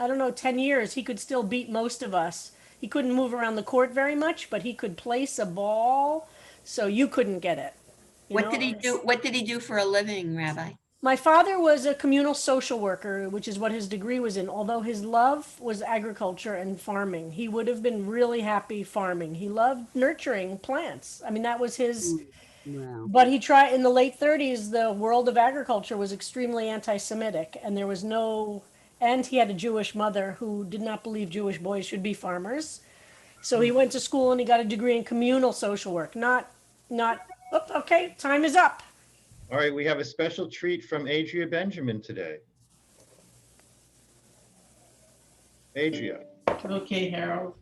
I don't know, 10 years, he could still beat most of us. He couldn't move around the court very much, but he could place a ball so you couldn't get it. What did he do? What did he do for a living, Rabbi? My father was a communal social worker, which is what his degree was in. Although his love was agriculture and farming, he would have been really happy farming. He loved nurturing plants. I mean, that was his. Wow. But he tried in the late 30s, the world of agriculture was extremely anti Semitic, and there was no. And he had a Jewish mother who did not believe Jewish boys should be farmers. So he went to school and he got a degree in communal social work, not, okay, time is up. All right, we have a special treat from Adria Benjamin today. Adria. Okay, Harold.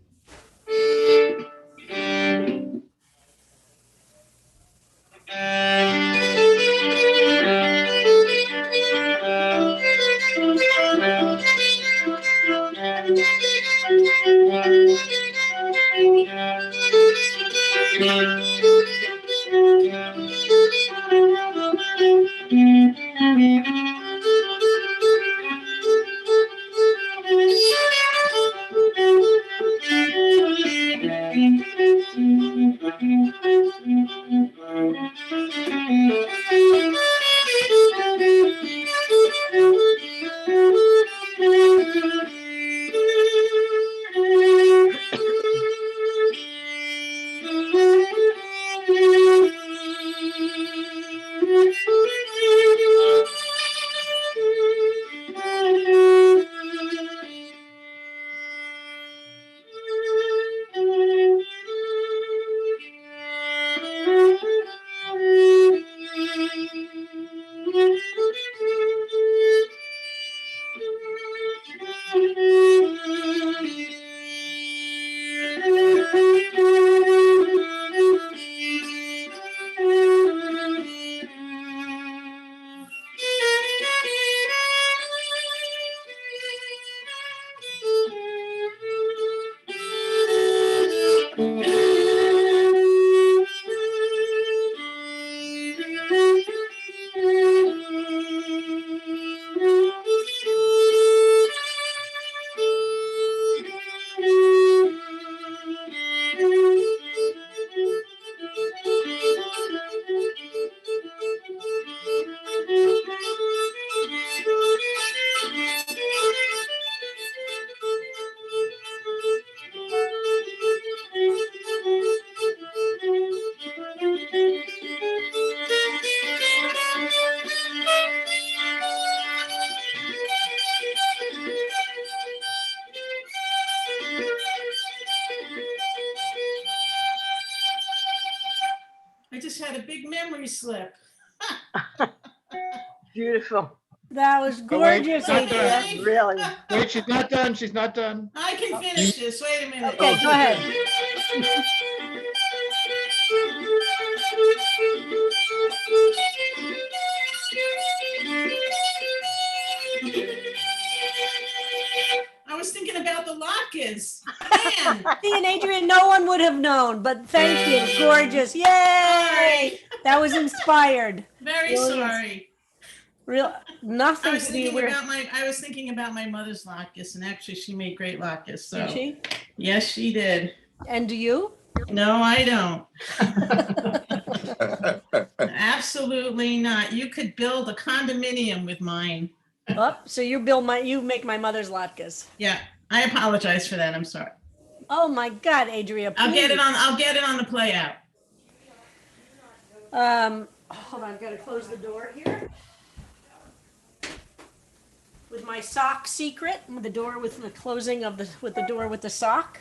I just had a big memory slip. Beautiful. That was Oh, wait, gorgeous, not Adria. done. Really. Wait, she's not done. She's not done. I can finish this. Wait a minute. Okay, go ahead. I was thinking about the Lockets. Man. See, and Adrian, no one would have known, but thank you. Gorgeous. Yay! Sorry. That was inspired. Very Well, sorry. Real I nothing was to be thinking weird. about my mother's latkes, and actually she made great latkes. So Did she? yes, she did. And do you? No, I don't. Absolutely not. You could build a condominium with mine. Oh, so you make my mother's latkes. Yeah, I apologize for that. I'm sorry. Oh my God, Adria. I'll get it please. on the play out. Hold on, I've got to close the door here. With my sock secret, with the door with the closing of the door with the sock.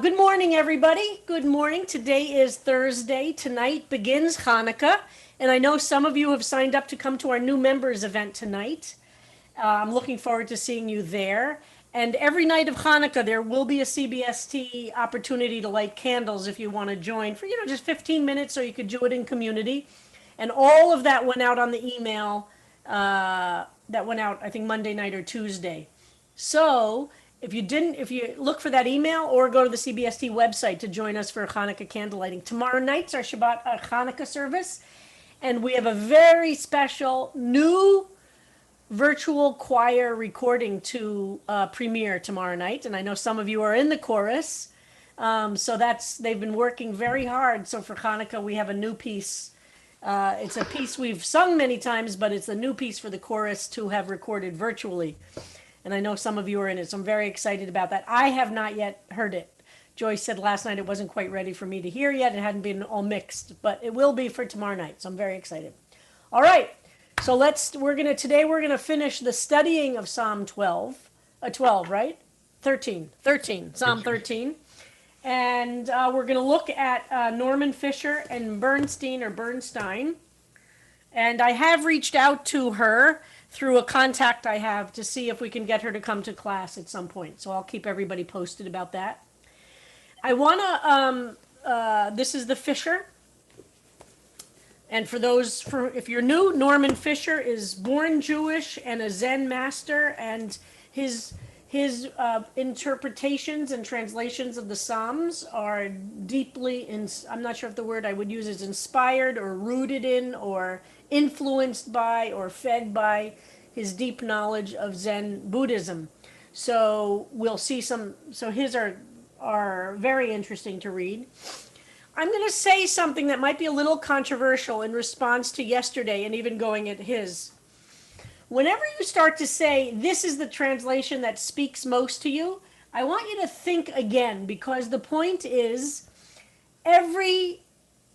Good morning, everybody. Good morning. Today is Thursday. Tonight begins Hanukkah. And I know some of you have signed up to come to our new members event tonight. I'm looking forward to seeing you there. And every night of Hanukkah, there will be a CBST opportunity to light candles if you want to join for, just 15 minutes, or you could do it in community. And all of that went out on the email that went out, I think, Monday night or Tuesday. So if you look for that email or go to the CBST website to join us for Hanukkah candle lighting. Tomorrow night's our Shabbat Hanukkah service. And we have a very special new virtual choir recording to premiere tomorrow night, and I know some of you are in the chorus. So they've been working very hard. So for Hanukkah, we have a new piece. It's a piece we've sung many times, but it's a new piece for the chorus to have recorded virtually. And I know some of you are in it, so I'm very excited about that. I have not yet heard it. Joyce said last night it wasn't quite ready for me to hear yet. It hadn't been all mixed, but it will be for tomorrow night. So I'm very excited. All right. So today we're gonna finish the studying of Psalm 12, 12, right? 13, Psalm 13. And we're going to look at Norman Fisher and Bernstein. And I have reached out to her through a contact I have to see if we can get her to come to class at some point. So I'll keep everybody posted about that. I want to, this is the Fisher. And if you're new, Norman Fisher is born Jewish and a Zen master, and his interpretations and translations of the Psalms are deeply, I'm not sure if the word I would use is inspired or rooted in or influenced by or fed by his deep knowledge of Zen Buddhism. So we'll see so his are very interesting to read. I'm going to say something that might be a little controversial in response to yesterday and even going at his. Whenever you start to say, this is the translation that speaks most to you, I want you to think again, because the point is,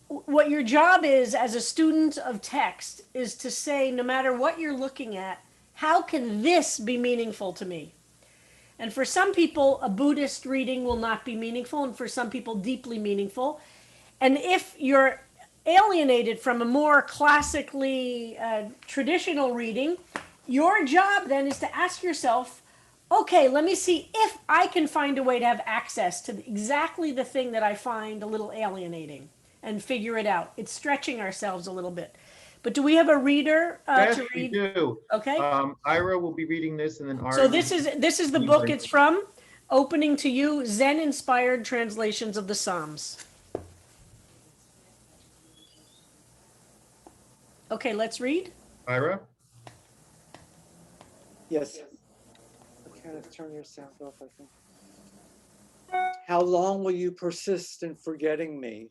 what your job is as a student of text is to say, no matter what you're looking at, how can this be meaningful to me? And for some people, a Buddhist reading will not be meaningful, and for some people, deeply meaningful. And if you're alienated from a more classically traditional reading, your job then is to ask yourself, okay, let me see if I can find a way to have access to exactly the thing that I find a little alienating and figure it out. It's stretching ourselves a little bit. But do we have a reader Yes, to we read? do. Okay. Ira will be reading this, and then Ari. So this is the book it's from. Opening to you, Zen-inspired translations of the Psalms. Okay, let's read. Ira? Yes. Okay, turn your sound off, I think. How long will you persist in forgetting me?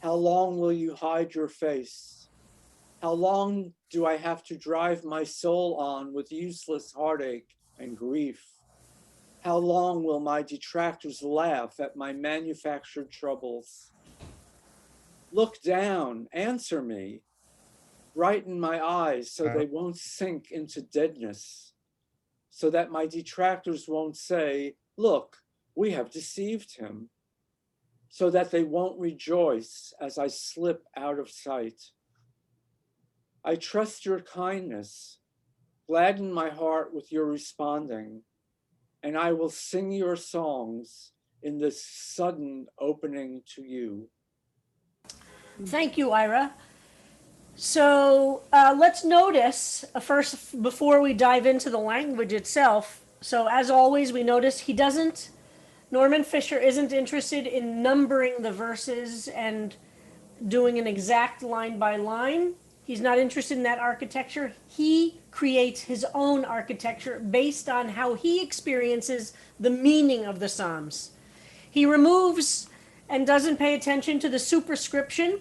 How long will you hide your face? How long do I have to drive my soul on with useless heartache and grief? How long will my detractors laugh at my manufactured troubles? Look down, answer me. Brighten my eyes so they won't sink into deadness, so that my detractors won't say, look, we have deceived him, so that they won't rejoice as I slip out of sight. I trust your kindness, gladden my heart with your responding, and I will sing your songs in this sudden opening to you. Thank you, Ira. So let's notice first, before we dive into the language itself. So as always, we notice Norman Fisher isn't interested in numbering the verses and doing an exact line by line. He's not interested in that architecture. He creates his own architecture based on how he experiences the meaning of the Psalms. He removes and doesn't pay attention to the superscription,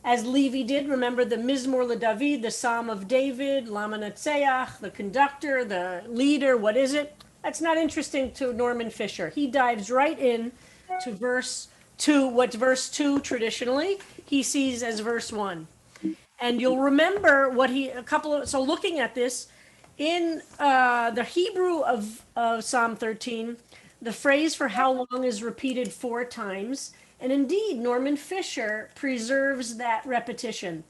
as Levi did. Remember the Mizmor LeDavid, the Psalm of David, Lama Natseach, the conductor, the leader, what is it? That's not interesting to Norman Fisher. He dives right in to verse 2, what's verse 2 traditionally, he sees as verse 1. And you'll remember so looking at this, in the Hebrew of Psalm 13, the phrase for how long is repeated 4 times. And indeed, Norman Fisher preserves that repetition,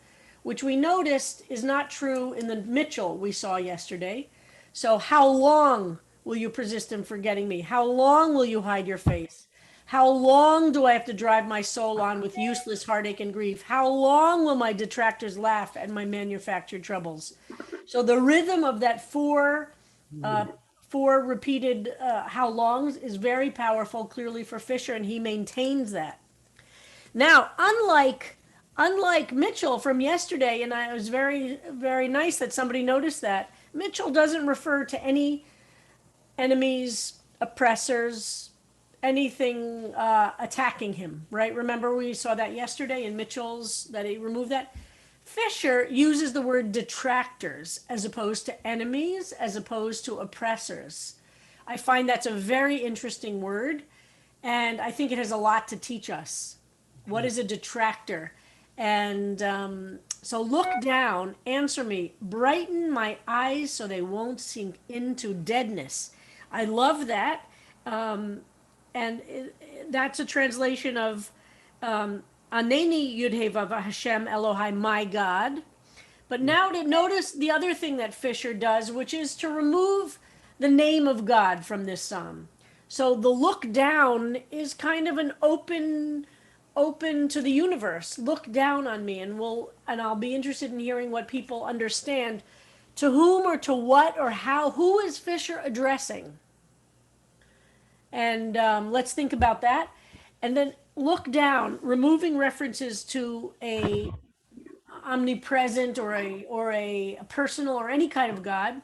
which we noticed is not true in the Mitchell we saw yesterday. So how long will you persist in forgetting me? How long will you hide your face? How long do I have to drive my soul on with useless heartache and grief? How long will my detractors laugh at my manufactured troubles? So the rhythm of that four repeated how longs is very powerful, clearly for Fisher, and he maintains that. Now, unlike unlike Mitchell from yesterday, and it was very, very nice that somebody noticed that, Mitchell doesn't refer to any enemies, oppressors, anything attacking him, right? Remember we saw that yesterday in Mitchell's, that he removed that? Fisher uses the word detractors as opposed to enemies, as opposed to oppressors. I find that's a very interesting word, and I think it has a lot to teach us. What is a detractor? And so look down, answer me, brighten my eyes so they won't sink into deadness. I love that. That's a translation of Aneni Yudhe Vav Hashem Elohai, my God. But now to notice the other thing that Fisher does, which is to remove the name of God from this psalm. So the look down is kind of an open to the universe. Look down on me, and I'll be interested in hearing what people understand. To whom or to what or how? Who is Fisher addressing? And let's think about that. And then look down, removing references to a omnipresent or a personal or any kind of God.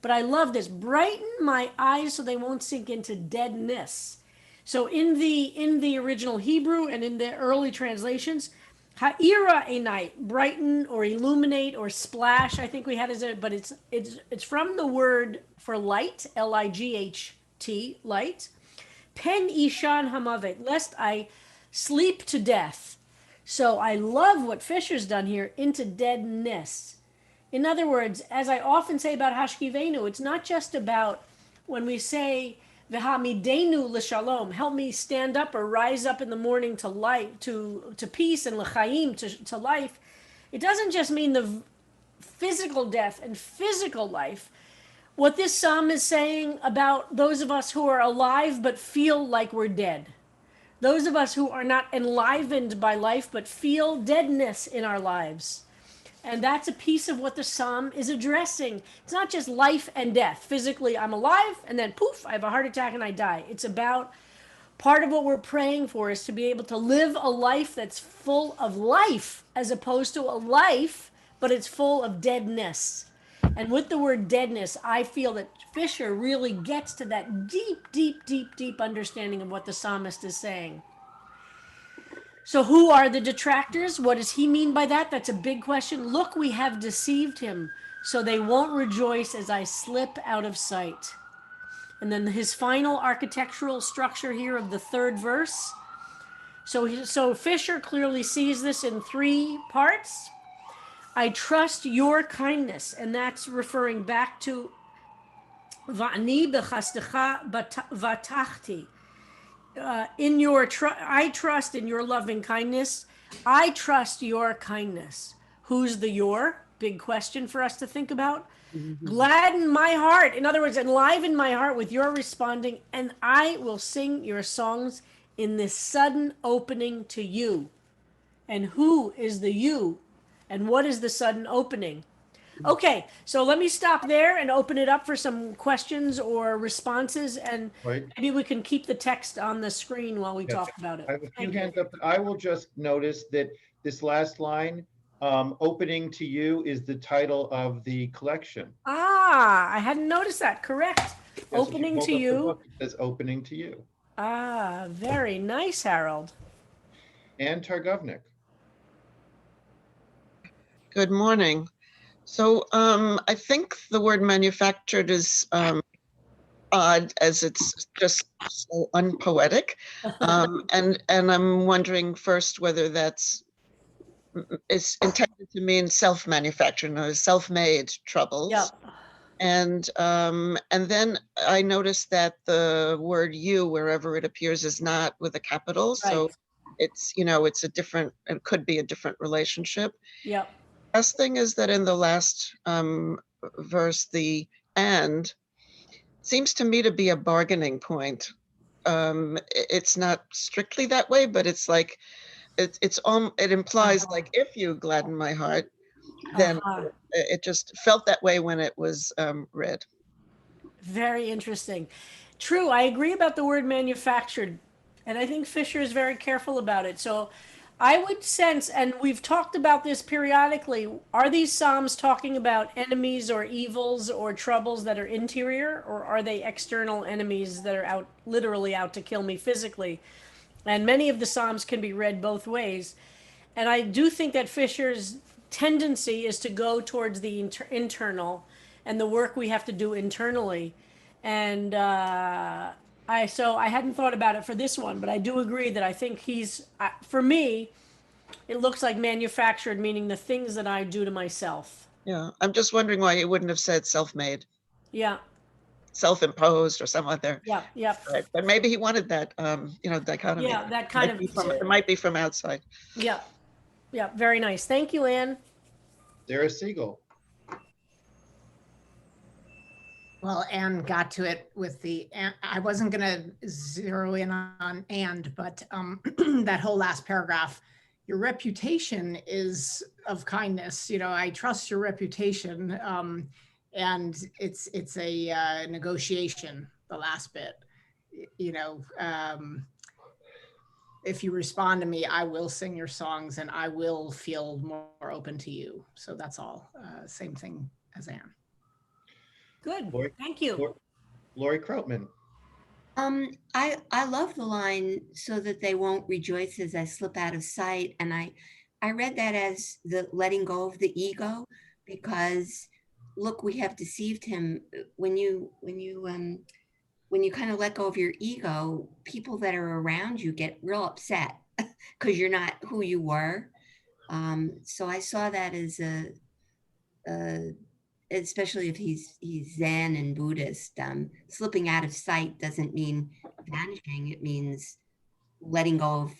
But I love this. Brighten my eyes so they won't sink into deadness. So in the original Hebrew and in the early translations, ha'ira einai, brighten or illuminate or splash. I think we had as a, but it's from the word for light, L-I-G-H-T, light. Pen ishan hamavet, lest I sleep to death. So I love what Fisher's done here, into deadness. In other words, as I often say about Hashkivenu, it's not just about when we say V'hamidenu l'shalom, help me stand up or rise up in the morning to life, to peace, and l'chaim, to life. It doesn't just mean the physical death and physical life. What this psalm is saying about those of us who are alive but feel like we're dead. Those of us who are not enlivened by life but feel deadness in our lives. And that's a piece of what the psalm is addressing. It's not just life and death. Physically, I'm alive, and then poof, I have a heart attack and I die. It's about part of what we're praying for is to be able to live a life that's full of life, as opposed to a life, but it's full of deadness. And with the word deadness, I feel that Fisher really gets to that deep understanding of what the psalmist is saying. So who are the detractors? What does he mean by that? That's a big question. Look, we have deceived him, so they won't rejoice as I slip out of sight. And then his final architectural structure here of the third verse. So Fisher clearly sees this in three parts. I trust your kindness, and that's referring back to Va'ani b'chastecha vatachti. I trust in your loving kindness. I trust your kindness. Who's the your? Big question for us to think about. Gladden my heart. In other words, enliven my heart with your responding, and I will sing your songs in this sudden opening to you. And who is the you? And what is the sudden opening? Okay, so let me stop there and open it up for some questions or responses, and Right. maybe we can keep the text on the screen while we Yes. talk about it. I have a few Thank you. hands up. I will just notice that this last line, opening to you, is the title of the collection. I hadn't noticed that. Correct. Yes, if Opening hold to up the you. book, it says opening to you. Very nice, Harold. And Targovnik. Good morning. So I think the word manufactured is odd, as it's just so unpoetic. And I'm wondering first whether that's intended to mean self-manufactured or self-made troubles. Yep. And then I noticed that the word you, wherever it appears, is not with a capital. So Right. it's, it's a different, it could be a different relationship. Yep. Last thing is that in the last verse, the and seems to me to be a bargaining point. It's not strictly that way, but it's like it implies like, if you gladden my heart, then it just felt that way when it was read. Very interesting. True, I agree about the word manufactured, and I think Fisher is very careful about it. So I would sense, and we've talked about this periodically, are these Psalms talking about enemies or evils or troubles that are interior, or are they external enemies that are out, literally out to kill me physically? And many of the Psalms can be read both ways. And I do think that Fisher's tendency is to go towards the internal and the work we have to do internally. And I hadn't thought about it for this one, but I do agree that I think for me, it looks like manufactured, meaning the things that I do to myself. Yeah, I'm just wondering why he wouldn't have said self-made, Yeah, self-imposed or some other. yeah, yeah, Right. But maybe he wanted that, dichotomy. yeah, that kind of, It might be from outside. yeah, yeah, very nice. Thank you, Anne. Sarah Siegel. Well, Anne got to it with I wasn't gonna zero in on but that whole last paragraph, your reputation is of kindness. I trust your reputation. And it's a negotiation, the last bit. If you respond to me, I will sing your songs and I will feel more open to you. So that's all. Same thing as Anne. Good, Lori- thank you. Lori Croutman. I love the line, so that they won't rejoice as I slip out of sight. And I read that as the letting go of the ego, because look, we have deceived him. When you kind of let go of your ego, people that are around you get real upset because you're not who you were. So I saw that as especially if he's Zen and Buddhist, slipping out of sight doesn't mean vanishing. It means letting go of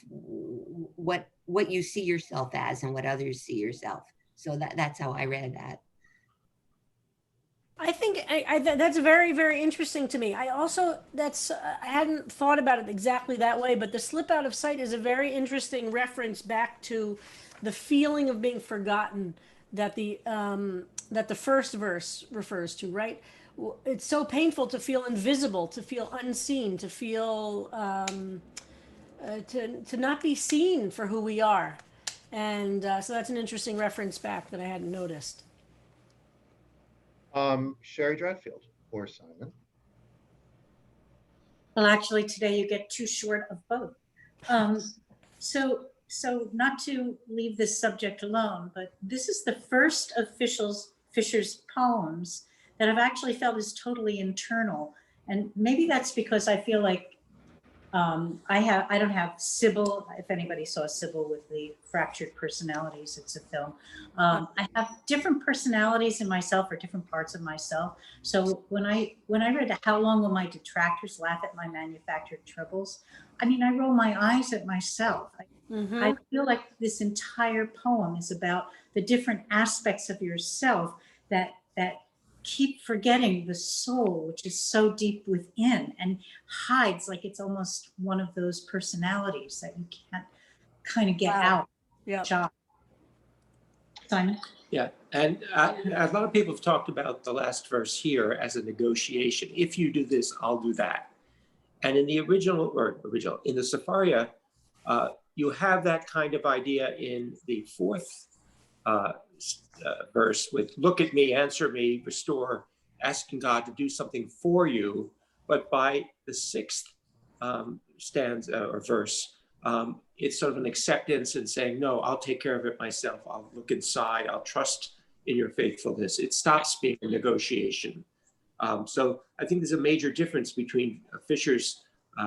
what you see yourself as and what others see yourself. So that's how I read that. I think that's very, very interesting to me. I also, I hadn't thought about it exactly that way, but the slip out of sight is a very interesting reference back to the feeling of being forgotten that the first verse refers to, right? It's so painful to feel invisible, to feel unseen, to feel, to not be seen for who we are. And so that's an interesting reference back that I hadn't noticed. Sherry Dratfield or Simon. Well, actually, today you get too short of both. So not to leave this subject alone, but this is the first of Fisher's poems that I've actually felt is totally internal. And maybe that's because I feel like I don't have Sybil. If anybody saw Sybil with the Fractured Personalities, it's a film. I have different personalities in myself, or different parts of myself. So when I read How Long Will My Detractors Laugh at My Manufactured Troubles, I mean, I roll my eyes at myself. I feel like this entire poem is about the different aspects of yourself that keep forgetting the soul, which is so deep within and hides, like it's almost one of those personalities that you can't kind of get out. Yeah. Simon? Yeah, and a lot of people have talked about the last verse here as a negotiation. If you do this, I'll do that. And in the in the Sepharia, you have that kind of idea in the fourth verse with "Look at me, answer me, restore," asking God to do something for you. But by the sixth stanza or verse, it's sort of an acceptance and saying, "No, I'll take care of it myself. I'll look inside. I'll trust in your faithfulness." It stops being a negotiation. So I think there's a major difference between Fisher's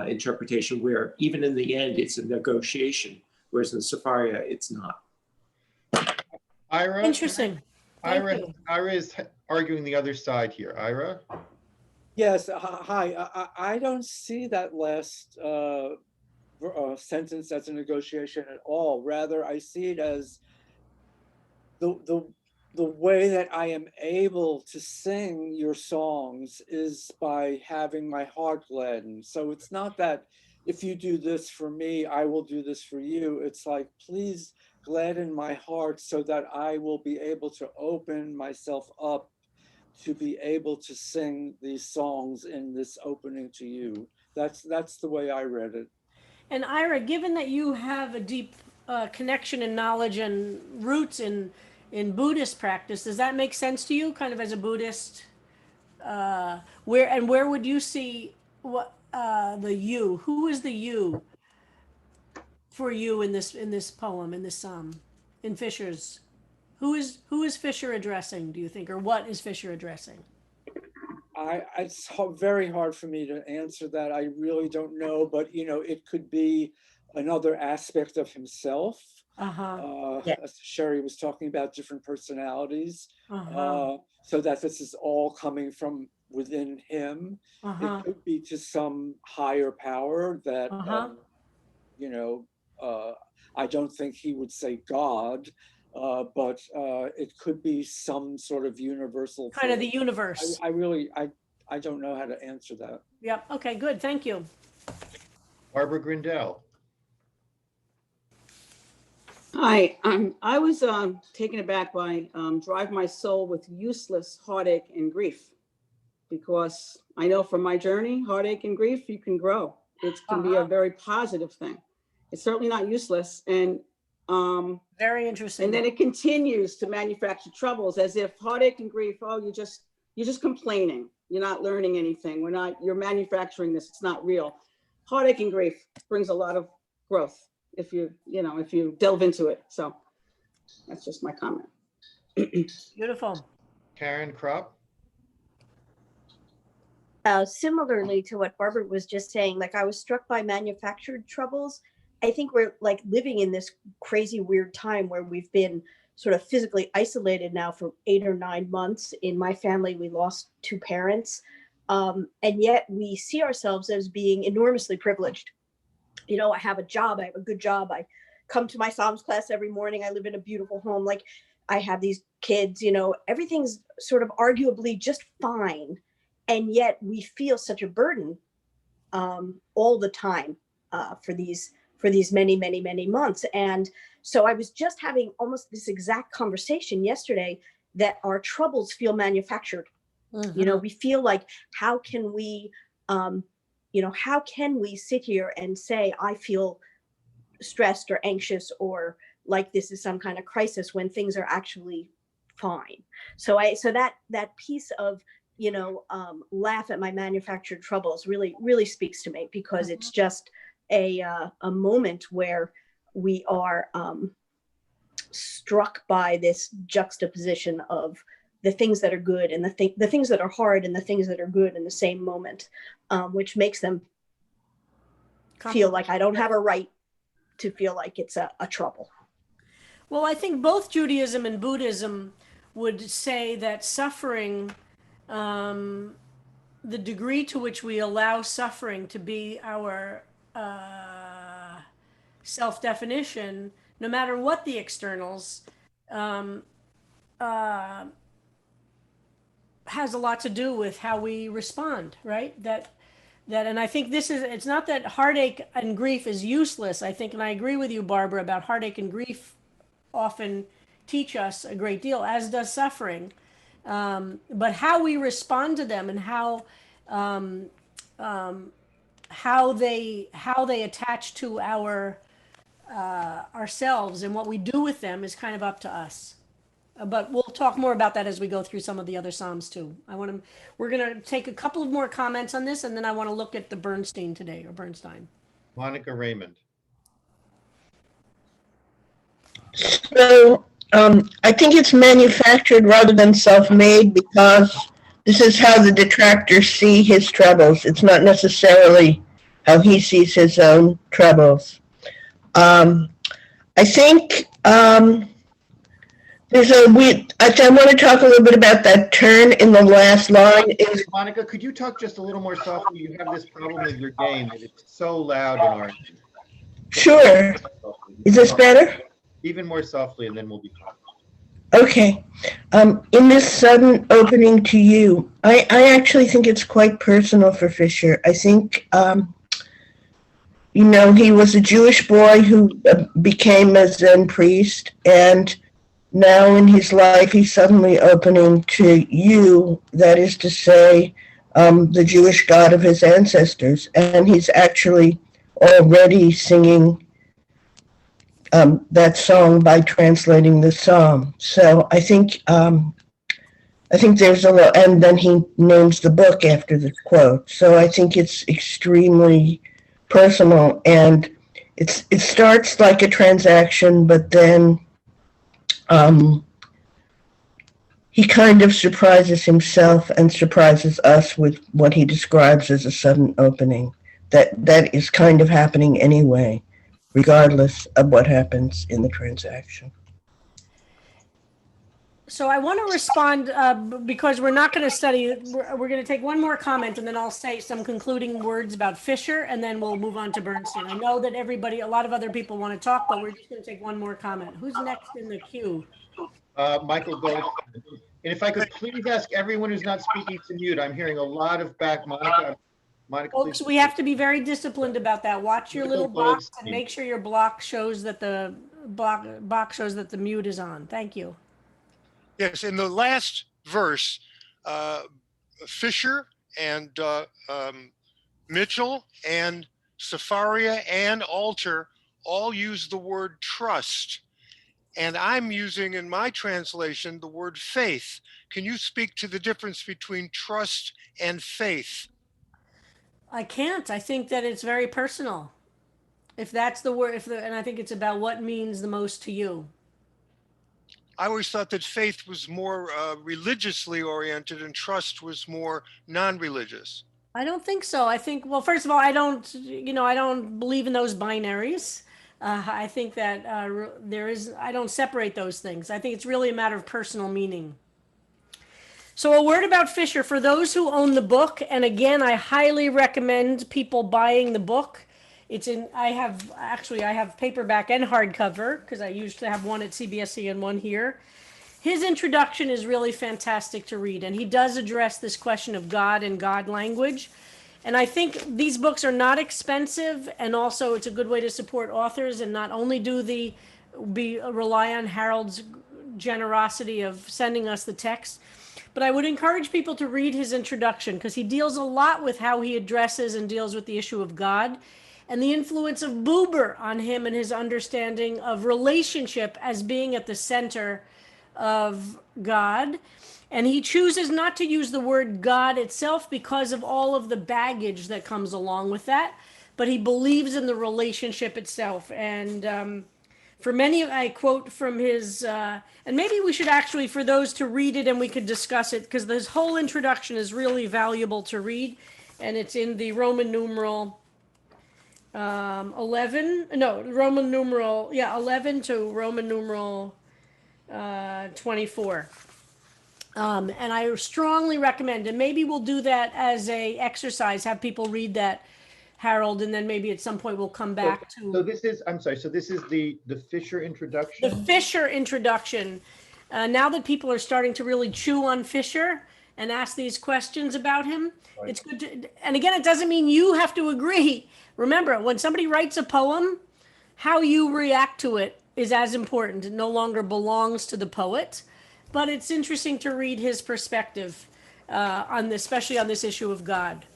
interpretation, where even in the end, it's a negotiation, whereas in the Sepharia, it's not. Ira? Interesting. Ira is arguing the other side here. Ira? Yes, hi. I don't see that last sentence as a negotiation at all. Rather, I see it as the way that I am able to sing your songs is by having my heart gladdened. So it's not that if you do this for me, I will do this for you. It's like, please gladden my heart so that I will be able to open myself up to be able to sing these songs in this opening to you. That's the way I read it. And Ira, given that you have a deep connection and knowledge and roots in Buddhist practice. Does that make sense to you, kind of as a Buddhist? Where would you see what the you? Who is the you for you in this poem, in this psalm, in Fisher's? Who is Fisher addressing, do you think, or what is Fisher addressing? It's very hard for me to answer that. I really don't know, but it could be another aspect of himself. Yeah. As Sherry was talking about, different personalities. Uh-huh. So that this is all coming from within him. Uh-huh. It could be to some higher power that, Uh-huh. I don't think he would say God, but it could be some sort of universal Kind of the force. universe. I don't know how to answer that. Yep. Okay, good. Thank you. Barbara Grindell. Hi, I was taken aback by Drive My Soul with Useless Heartache and Grief, because I know from my journey, heartache and grief, you can grow. It can be a very positive thing. It's certainly not useless. And Very interesting. then it continues to manufacture troubles as if heartache and grief, oh, you're just complaining. You're not learning anything. You're manufacturing this. It's not real. Heartache and grief brings a lot of growth if you delve into it. So that's just my comment. Beautiful. Karen Kropp. Similarly to what Barbara was just saying, like I was struck by manufactured troubles. I think we're like living in this crazy weird time where we've been sort of physically isolated now for 8 or 9 months. In my family, we lost 2 parents. And yet we see ourselves as being enormously privileged. I have a job, I have a good job. I come to my Psalms class every morning. I live in a beautiful home. Like I have these kids, everything's sort of arguably just fine. And yet we feel such a burden all the time for these many, many, many months. And so I was just having almost this exact conversation yesterday that our troubles feel manufactured. Mhm. We feel like, how can we sit here and say, I feel stressed or anxious or like this is some kind of crisis when things are actually fine. So that piece of, laugh at my manufactured troubles really, really speaks to me, because it's just a moment where we are struck by this juxtaposition of the things that are good and the things that are hard and the things that are good in the same moment, which makes them feel like I don't have a right to feel like it's a trouble. Well, I think both Judaism and Buddhism would say that suffering, the degree to which we allow suffering to be our self-definition, no matter what the externals, has a lot to do with how we respond, right? And I think it's not that heartache and grief is useless. I think, and I agree with you, Barbara, about heartache and grief often teach us a great deal, as does suffering. But how we respond to them and how they attach to ourselves and what we do with them is kind of up to us. But we'll talk more about that as we go through some of the other Psalms too. We're going to take a couple of more comments on this, and then I want to look at the Bernstein. Monica Raymond. So I think it's manufactured rather than self-made, because this is how the detractors see his troubles. It's not necessarily how he sees his own troubles. I think I want to talk a little bit about that turn in the last line. Monica, could you talk just a little more softly? You have this problem with your game, that it's so loud in our... Sure. Is this better? Even more softly, and then we'll be fine. Okay. In this sudden opening to you, I actually think it's quite personal for Fisher. I think, he was a Jewish boy who became a Zen priest, and now in his life, he's suddenly opening to you, that is to say, the Jewish God of his ancestors. And he's actually already singing that song by translating the psalm. So I think there's a little, and then he names the book after the quote. So I think it's extremely personal, and it starts like a transaction, but then he kind of surprises himself and surprises us with what he describes as a sudden opening. That is kind of happening anyway, regardless of what happens in the transaction. So I want to respond because we're not going to study, we're going to take one more comment and then I'll say some concluding words about Fisher and then we'll move on to Bernstein. I know that a lot of other people want to talk, but we're just going to take one more comment. Who's next in the queue? Michael Gold. And if I could please ask everyone who's not speaking to mute, I'm hearing a lot of back. Monica, Folks, please. we have to be very disciplined about that. Watch your little box and Goldstein. make sure your block shows that the box shows that the mute is on. Thank you. Yes, in the last verse, Fisher and Mitchell and Safaria and Alter all use the word trust. And I'm using in my translation the word faith. Can you speak to the difference between trust and faith? I can't. I think that it's very personal. If that's the word, and I think it's about what means the most to you. I always thought that faith was more religiously oriented and trust was more non-religious. I don't think so. I think, well, first of all, I don't believe in those binaries. I think that I don't separate those things. I think it's really a matter of personal meaning. So a word about Fisher for those who own the book. And again, I highly recommend people buying the book. I have paperback and hardcover because I used to have one at CBSE and one here. His introduction is really fantastic to read, and he does address this question of God and God language. And I think these books are not expensive, and also it's a good way to support authors and not only rely on Harold's generosity of sending us the text, but I would encourage people to read his introduction because he deals a lot with how he addresses and deals with the issue of God and the influence of Buber on him and his understanding of relationship as being at the center of God. And he chooses not to use the word God itself because of all of the baggage that comes along with that, but he believes in the relationship itself. And for many, I quote from his, and maybe we should actually, for those to read it and we could discuss it, because this whole introduction is really valuable to read, and it's in the Roman numeral 11 to Roman numeral 24. And I strongly recommend, and maybe we'll do that as a exercise, have people read that, Harold, and then maybe at some point we'll come back to. So this is, I'm sorry, so this is the Fisher introduction? The Fisher introduction. Now that people are starting to really chew on Fisher and ask these questions about him, right. It's good to, and again, it doesn't mean you have to agree. Remember, when somebody writes a poem, how you react to it is as important. It no longer belongs to the poet, but it's interesting to read his perspective on this, especially on this issue of God.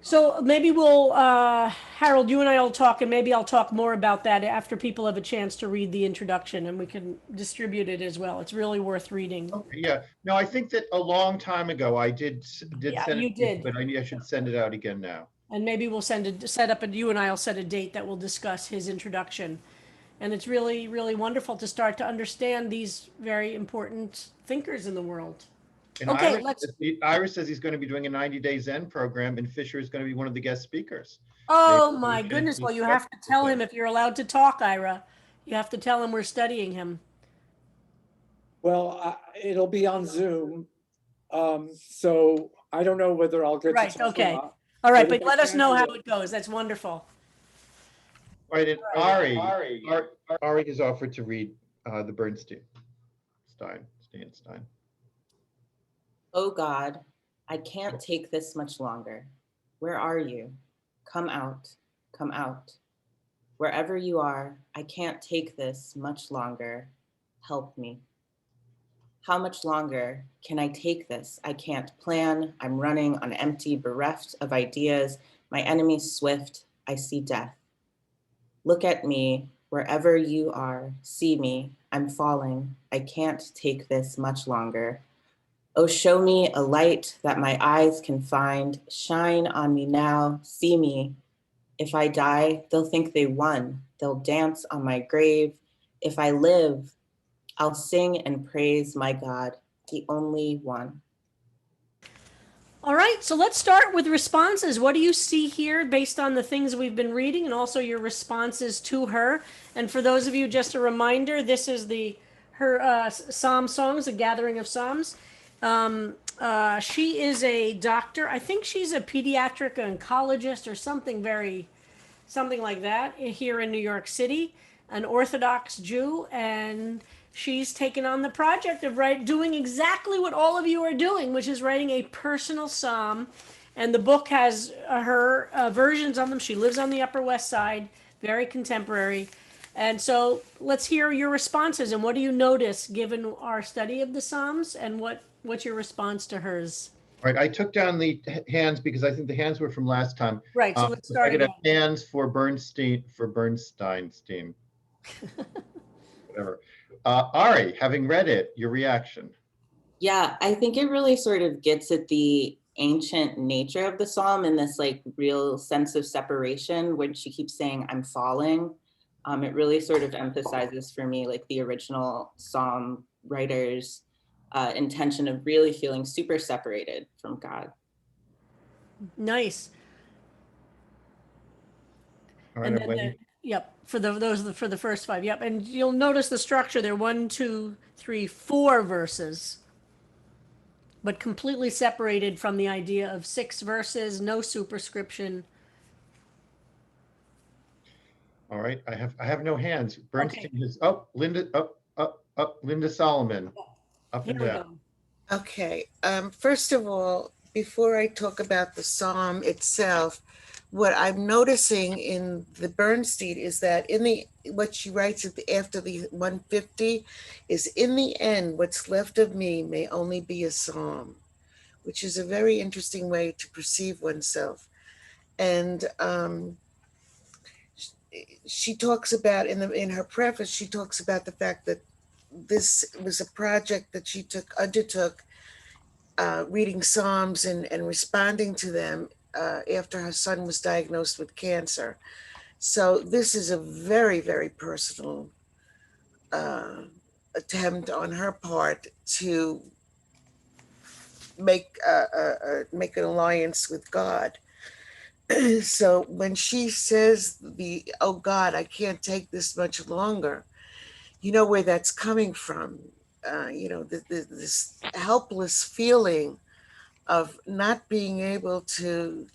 So maybe we'll, Harold, you and I will talk, and maybe I'll talk more about that after people have a chance to read the introduction, and we can distribute it as well. It's really worth reading. Okay, yeah. No, I think that a long time ago I did send it, but I should send it out again now. And maybe we'll you and I will set a date that will discuss his introduction. And it's really, really wonderful to start to understand these very important thinkers in the world. And okay, Iris says he's going to be doing a 90-day Zen program, and Fisher is going to be one of the guest speakers. Oh my goodness. Well, you have to tell him if you're allowed to talk, Ira. You have to tell him we're studying him. Well, it'll be on Zoom. So I don't know whether I'll get to talk okay. or not. All right, but let us know how it goes. That's wonderful. Right, and Ari has offered to read the Bernstein. Stein. Oh God, I can't take this much longer. Where are you? Come out, come out. Wherever you are, I can't take this much longer. Help me. How much longer can I take this? I can't plan. I'm running on empty, bereft of ideas. My enemy's swift. I see death. Look at me Wherever you are, see me. I'm falling. I can't take this much longer. Oh, show me a light that my eyes can find. Shine on me now. See me. If I die, they'll think they won. They'll dance on my grave. If I live, I'll sing and praise my God, the only one. All right, so let's start with responses. What do you see here based on the things we've been reading and also your responses to her? And for those of you, just a reminder, this is her Psalm songs, a gathering of Psalms. She is a doctor. I think she's a pediatric oncologist or something like that here in New York City, an Orthodox Jew, and she's taken on the project of doing exactly what all of you are doing, which is writing a personal psalm. And the book has her versions on them. She lives on the Upper West Side, very contemporary. And so let's hear your responses. And what do you notice given our study of the Psalms, and what's your response to hers? All right, I took down the hands because I think the hands were from last time. Right, so let's I start could have again. hands for Bernstein, whatever. Ari, having read it, your reaction. Yeah, I think it really sort of gets at the ancient nature of the psalm and this like real sense of separation when she keeps saying, I'm falling. It really sort of emphasizes for me like the original psalm writer's intention of really feeling super separated from God. Nice. All right, And then yep, for the first five. Yep, and you'll notice the structure there: 1, 2, 3, 4 verses, but completely separated from the idea of 6 verses, no superscription. All right, I have no hands. Bernstein is Linda Linda Solomon, up and down. Okay, first of all, before I talk about the psalm itself, what I'm noticing in the Bernstein is that what she writes after the 150 is, in the end, what's left of me may only be a psalm, which is a very interesting way to perceive oneself. And she talks about in her preface, she talks about the fact that this was a project that she undertook reading Psalms and responding to them after her son was diagnosed with cancer. So this is a very, very personal attempt on her part to make an alliance with God. So when she says oh God, I can't take this much longer, you know where that's coming from. This helpless feeling of not being able to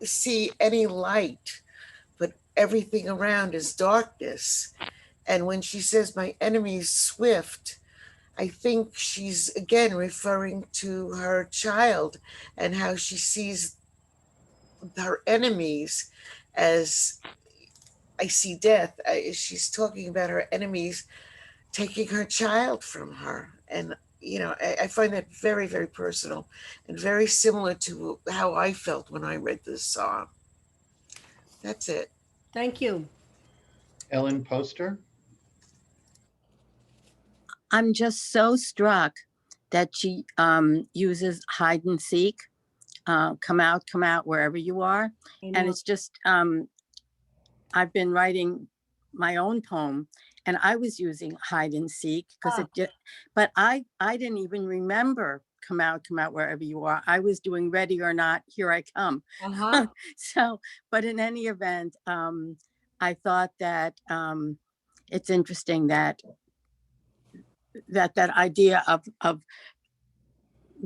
see any light, but everything around is darkness. And when she says, my enemy's swift, I think she's again referring to her child and how she sees her enemies as, I see death. She's talking about her enemies taking her child from her. And I find that very, very personal and very similar to how I felt when I read this psalm. That's it. Thank you. Ellen Poster. I'm just so struck that she uses hide and seek, come out, wherever you are. And it's just, I've been writing my own poem and I was using hide and seek because but I didn't even remember come out, wherever you are. I was doing ready or not, here I come. So, but in any event, I thought that it's interesting that idea of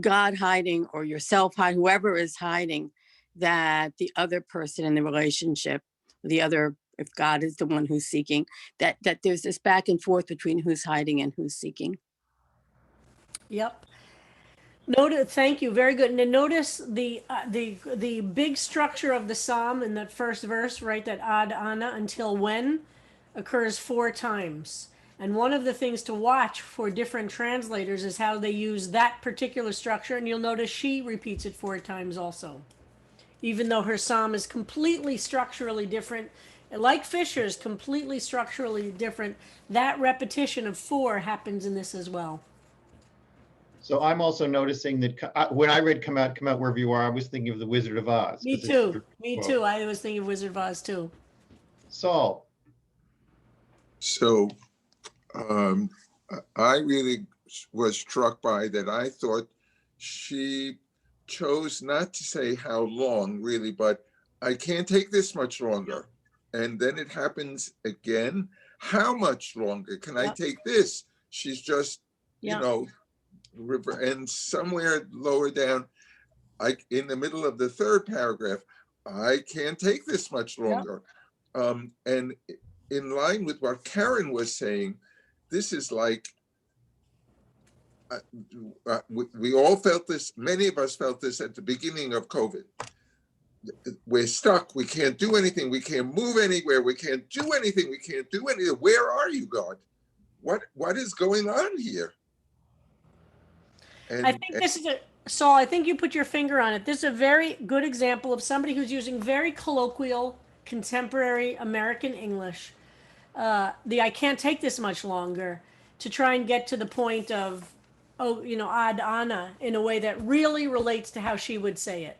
God hiding or yourself hiding, whoever is hiding, that the other person in the relationship, if God is the one who's seeking, that there's this back and forth between who's hiding and who's seeking. Yep. Thank you. Very good. And then notice the big structure of the psalm in that first verse, right? That ad ana, until when, occurs 4 times. And one of the things to watch for different translators is how they use that particular structure. And you'll notice she repeats it 4 times also. Even though her psalm is completely structurally different, Like Fisher's, completely structurally different. That repetition of 4 happens in this as well. So I'm also noticing that when I read come out wherever you are, I was thinking of the Wizard of Oz. Me 'cause it's too. Me too. I was thinking of Wizard of Oz too. Saul. So I really was struck by that. I thought she chose not to say how long, really, but I can't take this much longer. And then it happens again. How much longer can I take this? She's just, you know, and somewhere lower down, in the middle of the third paragraph, I can't take this much longer. And in line with what Karen was saying, this is like, we all felt this, many of us felt this at the beginning of COVID. We're stuck, we can't do anything, we can't move anywhere, we can't do anything, we can't do anything. Where are you, God? What is going on here? And, I think this is Saul, I think you put your finger on it. This is a very good example of somebody who's using very colloquial, contemporary American English. I can't take this much longer, to try and get to the point of, ad ana, in a way that really relates to how she would say it.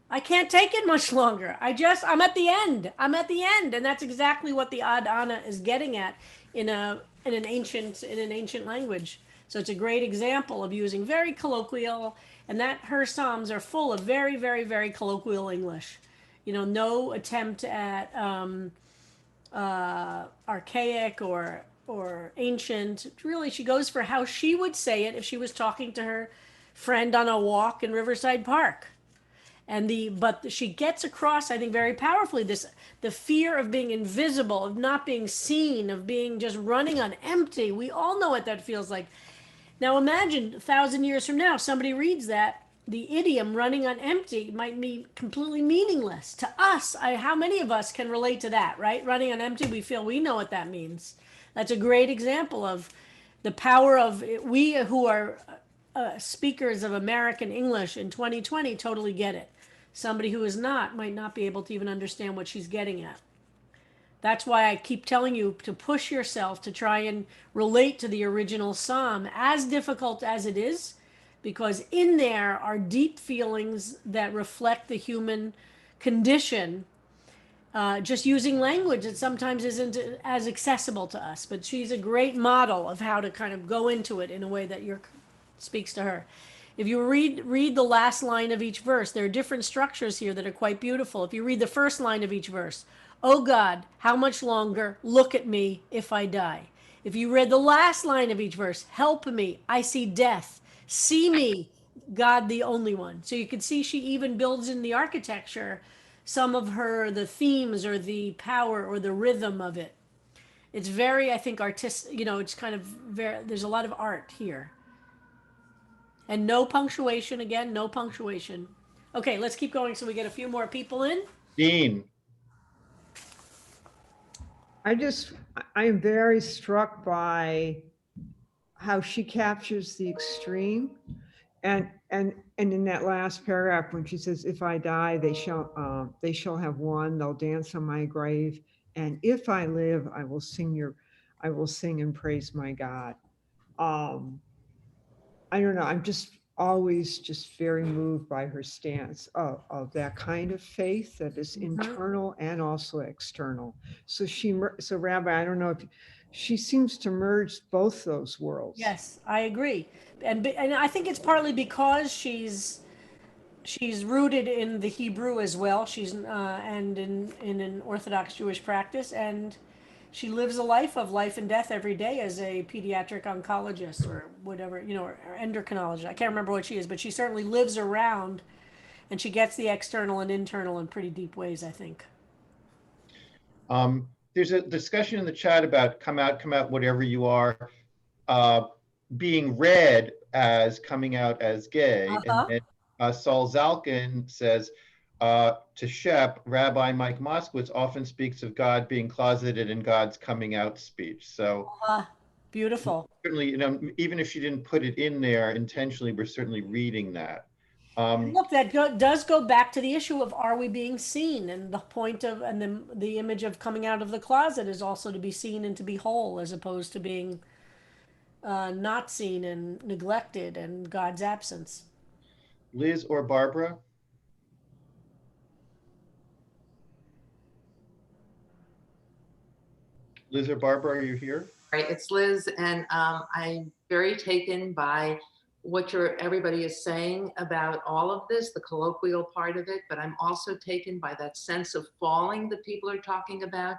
I can't take it much longer. I'm at the end. I'm at the end. And that's exactly what the ad ana is getting at in an ancient language. So it's a great example of using very colloquial, and that her Psalms are full of very, very, very colloquial English. No attempt at archaic or ancient. Really, she goes for how she would say it if she was talking to her friend on a walk in Riverside Park. But she gets across, I think, very powerfully the fear of being invisible, of not being seen, of being just running on empty. We all know what that feels like. Now imagine 1,000 years from now, somebody reads that, the idiom running on empty might be completely meaningless to us. How many of us can relate to that, right? Running on empty, we know what that means. That's a great example of the power of we who are speakers of American English in 2020 totally get it. Somebody who is not might not be able to even understand what she's getting at. That's why I keep telling you to push yourself to try and relate to the original psalm, as difficult as it is, because in there are deep feelings that reflect the human condition, just using language that sometimes isn't as accessible to us. But she's a great model of how to kind of go into it in a way that speaks to her. If you read the last line of each verse, there are different structures here that are quite beautiful. If you read the first line of each verse, "Oh God, how much longer? Look at me if I die." If you read the last line of each verse, "Help me, I see death. See me, God the only one." So you can see she even builds in the architecture some of the themes or the power or the rhythm of it. It's very, I think, artistic, it's kind of there's a lot of art here. And no punctuation, again, no punctuation. Okay, let's keep going so we get a few more people in. Dean. I am very struck by how she captures the extreme. And in that last paragraph, when she says, "If I die, they shall have won, they'll dance on my grave. And if I live, I will sing and praise my God." I don't know, I'm just always just very moved by her stance of that kind of faith that is internal and also external. So Rabbi, I don't know if she seems to merge both those worlds. Yes, I agree. And I think it's partly because she's rooted in the Hebrew as well. She's and in an Orthodox Jewish practice, and she lives a life of life and death every day as a pediatric oncologist or whatever, or endocrinologist. I can't remember what she is, but she certainly lives around, and she gets the external and internal in pretty deep ways, I think. There's a discussion in the chat about come out, whatever you are, being read as coming out as gay. And then Saul Zalkin says, to Shep, Rabbi Mike Moskowitz often speaks of God being closeted in God's coming out speech. So beautiful. Certainly, even if she didn't put it in there intentionally, we're certainly reading that. Look, that does go back to the issue of, are we being seen? And the point of, and the image of coming out of the closet is also to be seen and to be whole, as opposed to being not seen and neglected and God's absence. Liz or Barbara? Liz or Barbara, are you here? Right, it's Liz, and I'm very taken by what everybody is saying about all of this, the colloquial part of it, but I'm also taken by that sense of falling that people are talking about.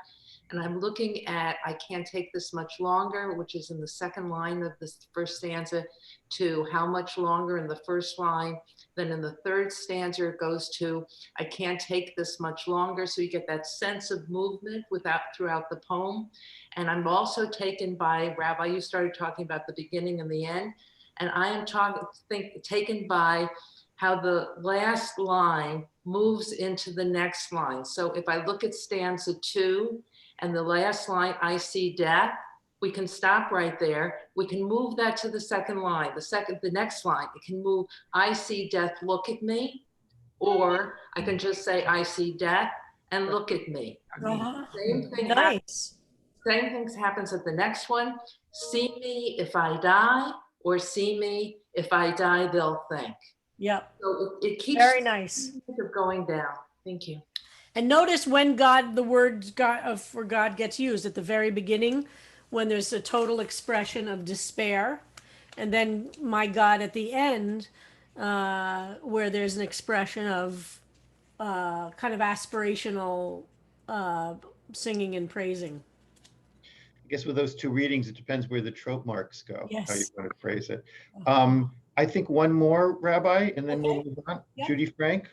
And I'm looking at, I can't take this much longer, which is in the second line of this first stanza, to how much longer in the first line. Then in the third stanza, it goes to, I can't take this much longer. So you get that sense of movement throughout the poem. And I'm also taken by, Rabbi, you started talking about the beginning and the end. And I am taken by how the last line moves into the next line. So if I look at stanza 2 and the last line, I see death, we can stop right there. We can move that to the second line, the next line. It can move, I see death, look at me. Or I can just say, I see death and look at me. Same thing happens. Same thing happens at the next one. See me if I die, or see me if I die, they'll think. Yep. So it keeps very nice going down. Thank you. And notice when the word God for God gets used at the very beginning, when there's a total expression of despair, and then my God at the end, where there's an expression of kind of aspirational singing and praising. I guess with those two readings, it depends where the trope marks go, yes. How you want to phrase it. I think one more, Rabbi, and then we'll move on. Yep. Judy Frank.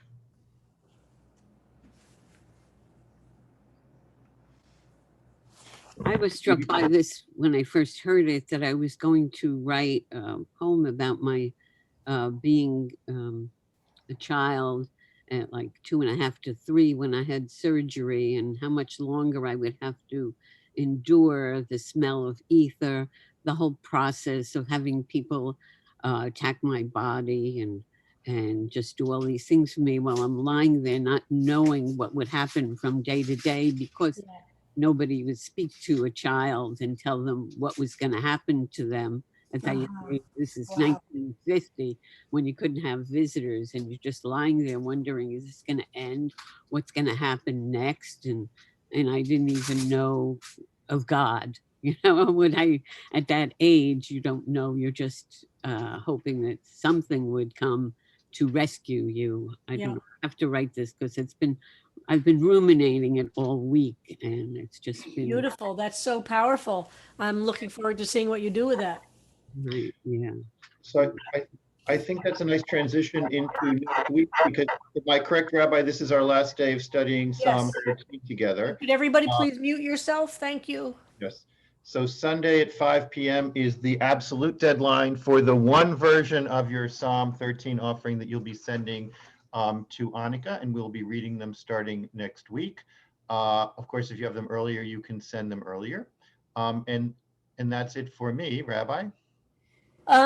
I was struck by this when I first heard it, that I was going to write a poem about my being a child at like 2.5 to 3 when I had surgery, and how much longer I would have to endure the smell of ether, the whole process of having people attack my body and just do all these things for me while I'm lying there, not knowing what would happen from day to day, because nobody would speak to a child and tell them what was going to happen to them. At that age, this is 1950, when you couldn't have visitors, and you're just lying there wondering, is this going to end? What's going to happen next? And I didn't even know of God. You know, when at that age, you don't know. You're just hoping that something would come to rescue you. I don't have to write this because I've been ruminating it all week, and it's just been beautiful. That's so powerful. I'm looking forward to seeing what you do with that. Right. Yeah. So I think that's a nice transition into next week, because if I correct, Rabbi, this is our last day of studying Psalm 13 together. Could everybody please mute yourself? Thank you. Yes. So Sunday at 5 p.m. is the absolute deadline for the one version of your Psalm 13 offering that you'll be sending to Annika, and we'll be reading them starting next week. Of course, if you have them earlier, you can send them earlier. And that's it for me, Rabbi.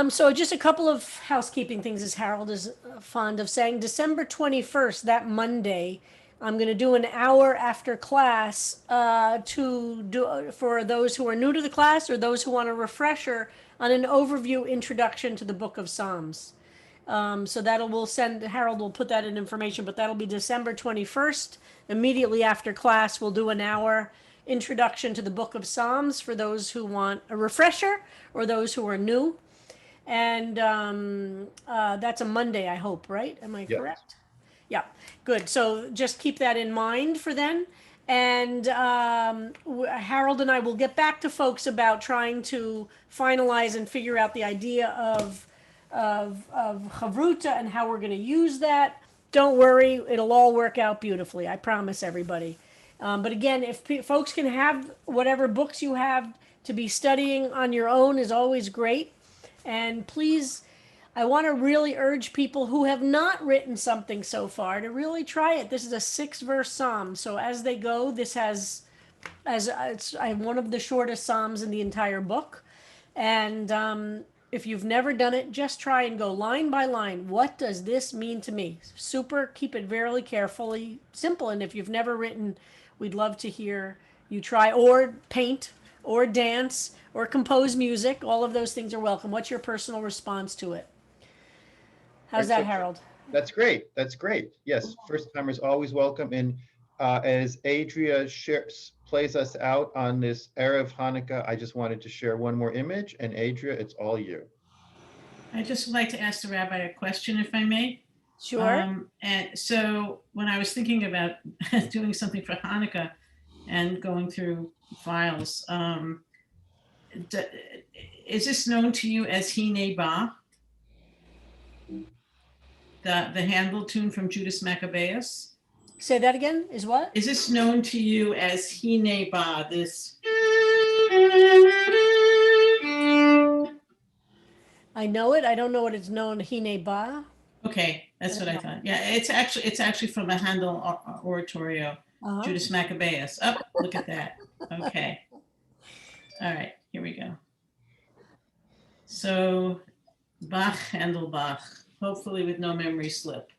So just a couple of housekeeping things, as Harold is fond of saying. December 21st, that Monday, I'm going to do an hour after class for those who are new to the class or those who want a refresher on an overview introduction to the Book of Psalms. So Harold will put that in information, but that'll be December 21st. Immediately after class, we'll do an hour introduction to the Book of Psalms for those who want a refresher or those who are new. And that's a Monday, I hope, right? Am I correct? Yeah, good. So just keep that in mind for then. And Harold and I will get back to folks about trying to finalize and figure out the idea of Chavruta and how we're going to use that. Don't worry, it'll all work out beautifully. I promise everybody. But again, if folks can have whatever books you have to be studying on your own is always great. And please, I want to really urge people who have not written something so far to really try it. This is a 6-verse psalm. So as they go, this has, it's one of the shortest psalms in the entire book. And If you've never done it, just try and go line by line. What does this mean to me? Super, keep it very carefully simple. And if you've never written, we'd love to hear you try, or paint, or dance, or compose music. All of those things are welcome. What's your personal response to it? How's that, Harold? That's great. That's great. Yes, first timers always welcome. And as Adria plays us out on this Erev Hanukkah, I just wanted to share one more image. And Adria, it's all you. I just would like to ask the rabbi a question, if I may. Sure. And so when I was thinking about doing something for Hanukkah and going through files, is this known to you as Hine Ba? The Handel tune from Judas Maccabeus? Say that again, is what? Is this known to you as Hine Ba, this? I know it. I don't know what it's known, Hine Ba. Okay, that's what I thought. Yeah, it's actually from a Handel oratorio, Judas Maccabeus. Oh, look at that. Okay. All right, here we go. So Bach, Handel, Bach, hopefully with no memory slip.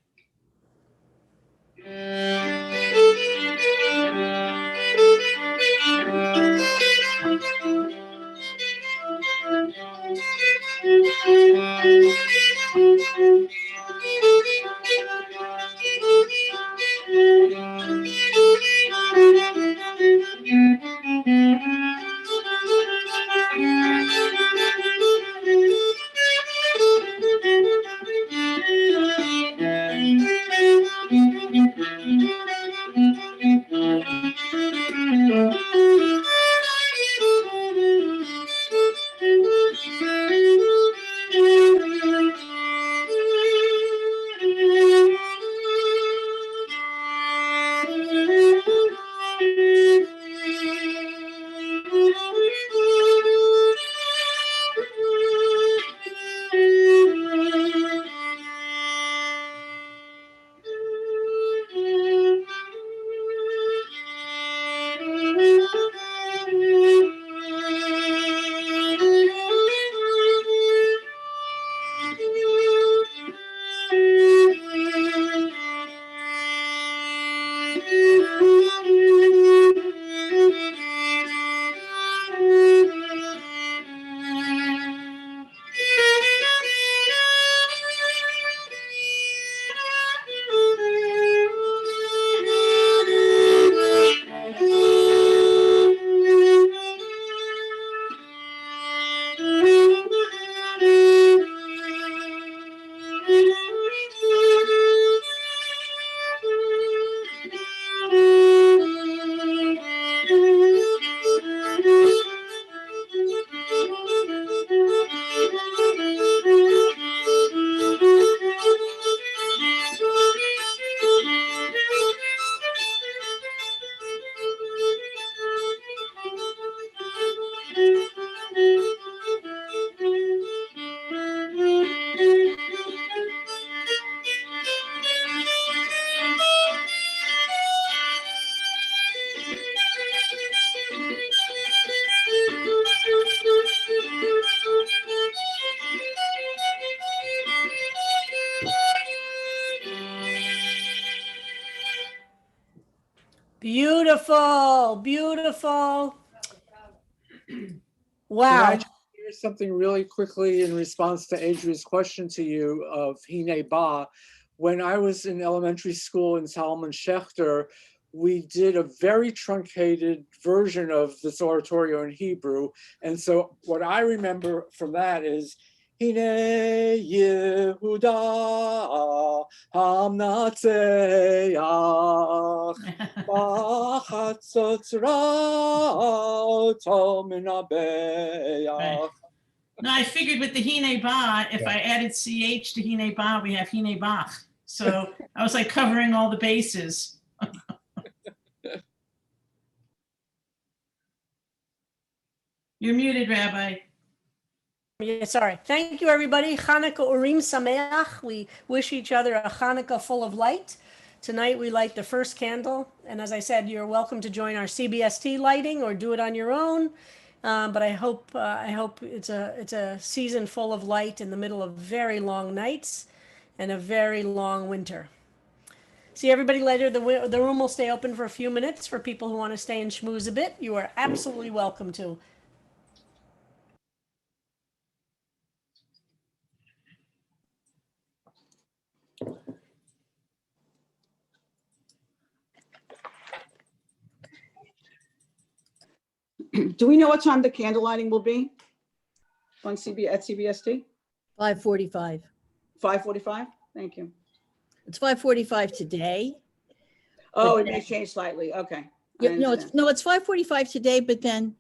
Beautiful, beautiful. Can Wow. I just share something really quickly in response to Adria's question to you of Hine Ba? When I was in elementary school in Salomon Schechter, we did a very truncated version of this oratorio in Hebrew. And so what I remember from that is, Hine Yehuda Hamnatseach B'chatzotzra'oto No, I figured with the Hine Ba, if I added CH to Hine Ba, we have Hine Bach. So I was like covering all the bases. You're muted, Rabbi. Yeah, sorry. Thank you, everybody. Hanukkah Urim Sameach. We wish each other a Hanukkah full of light. Tonight we light the first candle. And as I said, you're welcome to join our CBST lighting or do it on your own. But I hope it's a season full of light in the middle of very long nights and a very long winter. See everybody later. The room will stay open for a few minutes for people who want to stay and schmooze a bit. You are absolutely welcome to. Do we know what time the candle lighting will be on at CBST? 5:45. 5:45? Thank you. It's 5:45 today. Oh, but it may then- change slightly. Okay. I Yeah, no, understand. it's 5:45 today, but then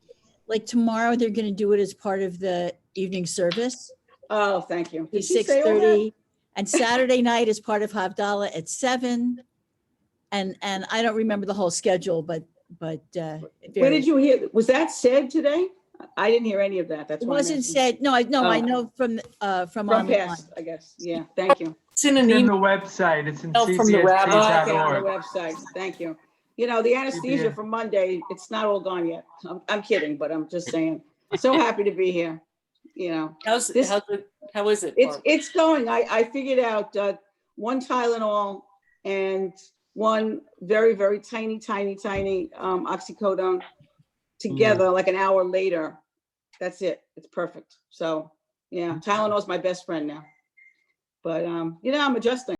like tomorrow, they're going to do it as part of the evening service. Oh, thank you. Did At she say all that? 6:30. And Saturday night is part of Havdalah at 7. And I don't remember the whole schedule, but it Where varies. did you hear? Was that said today? I didn't hear any of that. That's It why I'm wasn't asking. said. No, I Oh. know from From online. past, I guess. Yeah, thank you. It's in an email. The website. It's in Oh, okay, on the cbst.org. website. Thank you. You know, the anesthesia for Monday, it's not all gone yet. I'm kidding, but I'm just saying. So happy to be here. You know, How is it? It's going. I figured out one Tylenol and one very, very tiny oxycodone together like an hour later. That's it. It's perfect. So yeah, Tylenol is my best friend now. But you know, I'm adjusting.